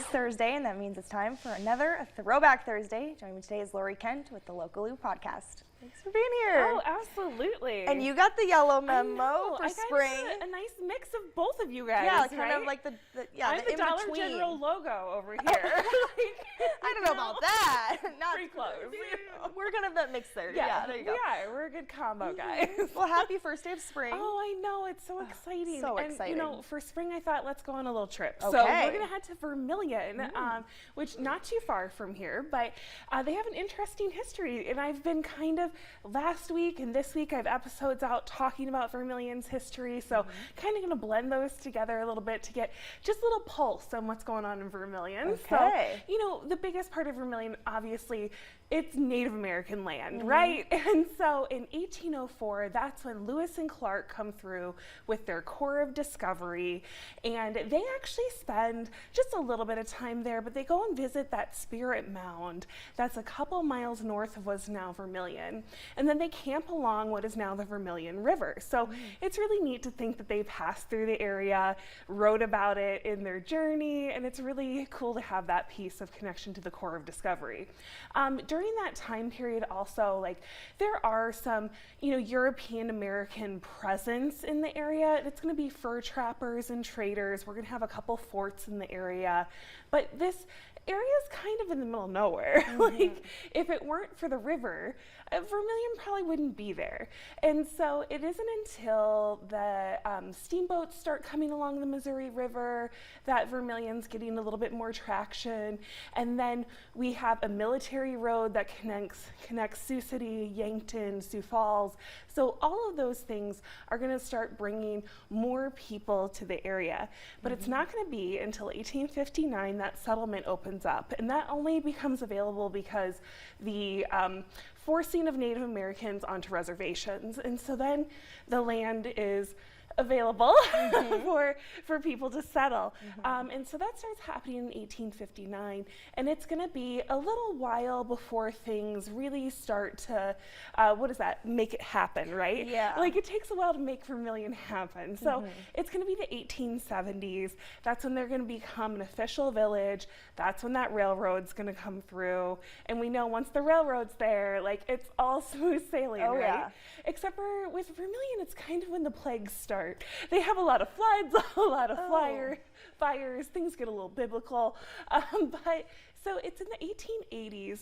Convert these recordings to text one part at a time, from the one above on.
Thursday, and that means it's time for another Throwback Thursday. Joining me today is Lori Kent with the Localoo podcast. Thanks for being here. Oh, absolutely. And you got the yellow memo for spring. I got a nice mix of both of you guys. Yeah, kind of like the I'm the Dollar in-between. General logo over here. I don't know about that. Not pretty close. We're gonna have that mix there. Yeah, there you go. Yeah, we're a good combo, guys. Well, happy first day of spring. Oh, I know. It's so exciting. So and, exciting. You know, for spring, I thought, let's go on a little trip. Okay. So we're going to head to Vermillion, which not too far from here, but they have an interesting history. And I've been kind of, last week and this week, I have episodes out talking about Vermillion's history. So kind of going to blend those together a little bit to get just a little pulse on what's going on in Vermillion. Okay. So, you know, the biggest part of Vermillion, obviously, it's Native American land, right? And so in 1804, that's when Lewis and Clark come through with their Corps of Discovery, and they actually spend just a little bit of time there, but they go and visit that Spirit Mound that's a couple miles north of what's now Vermillion, and then they camp along what is now the Vermillion River. So it's really neat to think that they passed through the area, wrote about it in their journey, and it's really cool to have that piece of connection to the Corps of Discovery. During that time period also, like, there are some, you know, European American presence in the area. It's going to be fur trappers and traders. We're going to have a couple forts in the area, but this area is kind of in the middle of nowhere. Like, if it weren't for the river, Vermillion probably wouldn't be there. And so it isn't until the steamboats start coming along the Missouri River that Vermillion's getting a little bit more traction. And then we have a military road that connects Sioux City, Yankton, Sioux Falls. So all of those things are going to start bringing more people to the area. But it's not going to be until 1859 that settlement opens up. And that only becomes available because the forcing of Native Americans onto reservations. And so then the land is available for people to settle. And so that starts happening in 1859, and it's going to be a little while before things really start to, make it happen, right? Yeah. Like, it takes a while to make Vermillion happen. So it's going to be the 1870s. That's when they're going to become an official village. That's when that railroad's going to come through. And we know once the railroad's there, like, it's all smooth sailing, right? Yeah. Except for with Vermillion, it's kind of when the plagues start. They have a lot of floods, a lot of fires, things get a little biblical. But so it's in the 1880s.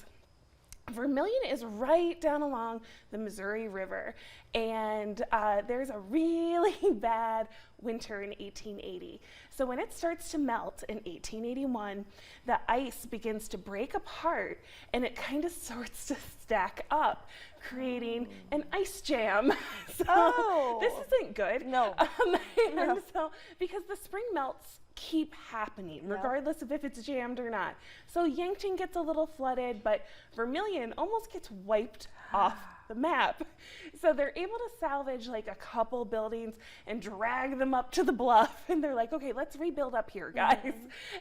Vermillion is right down along the Missouri River, and there's a really bad winter in 1880. So when it starts to melt in 1881, the ice begins to break apart, and it kind of starts to stack up, creating an ice jam. So this isn't good. No. And so, because the spring melts keep happening, regardless of if it's jammed or not. So Yankton gets a little flooded, but Vermillion almost gets wiped off the map. So they're able to salvage like a couple buildings and drag them up to the bluff, and they're like, okay, let's rebuild up here, guys.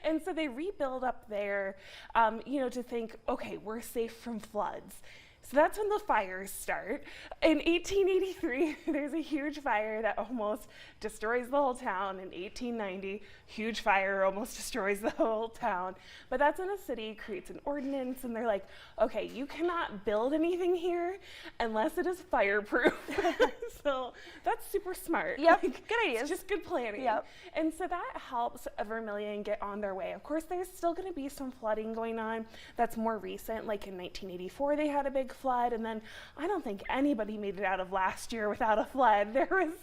And so they rebuild up there, to think, okay, we're safe from floods. So that's when the fires start. In 1883, there's a huge fire that almost destroys the whole town. In 1890, huge fire almost destroys the whole town. But that's when the city creates an ordinance, and they're like, okay, you cannot build anything here unless it is fireproof. So that's super smart. Yep, like, good idea. It's just good planning. Yep. And so that helps Vermillion get on their way. Of course, there's still going to be some flooding going on that's more recent. Like in 1984, they had a big flood, and then I don't think anybody made it out of last year without a flood. There was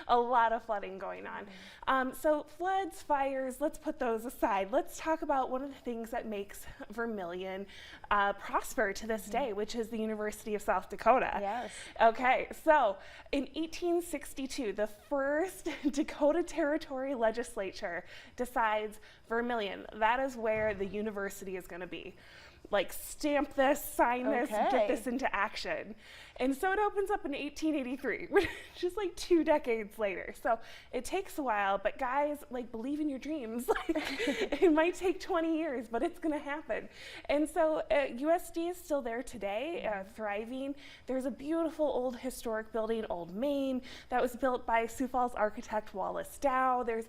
a lot of flooding going on. So floods, fires, let's put those aside. Let's talk about one of the things that makes Vermillion prosper to this day, which is the University of South Dakota. Yes. Okay, so in 1862, the first Dakota Territory legislature decides Vermillion, that is where the university is going to be. Like, stamp this, sign this, get this into action. And so it opens up in 1883, which is like 2 decades later. So it takes a while, but guys, like, believe in your dreams. Like, it might take 20 years, but it's gonna happen. And so USD is still there today, thriving. There's a beautiful old historic building, Old Main, that was built by Sioux Falls architect Wallace Dow. There's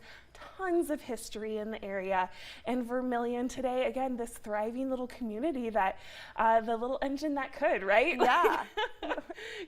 tons of history in the area. And Vermillion today, again, this thriving little community that the little engine that could, right? Yeah.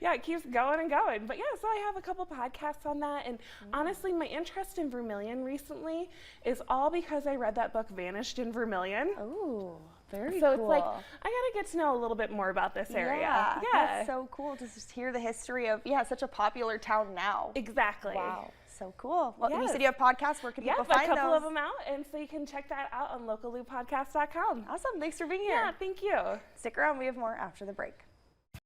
Yeah, it keeps going and going. But yeah, so I have a couple podcasts on that. And honestly, my interest in Vermillion recently is all because I read that book, Vanished in Vermillion. Oh, very So cool. it's like, I gotta get to know a little bit more about this area. Yeah, that's so cool to just hear the history of, such a popular town now. Exactly. Wow, so cool. Well, you Yes. said you have podcasts. Where can people Yeah, find a couple those? of them out, and so you can check that out on localoopodcast.com. Awesome, thanks for being here. Yeah, thank you. Stick around, we have more after the break.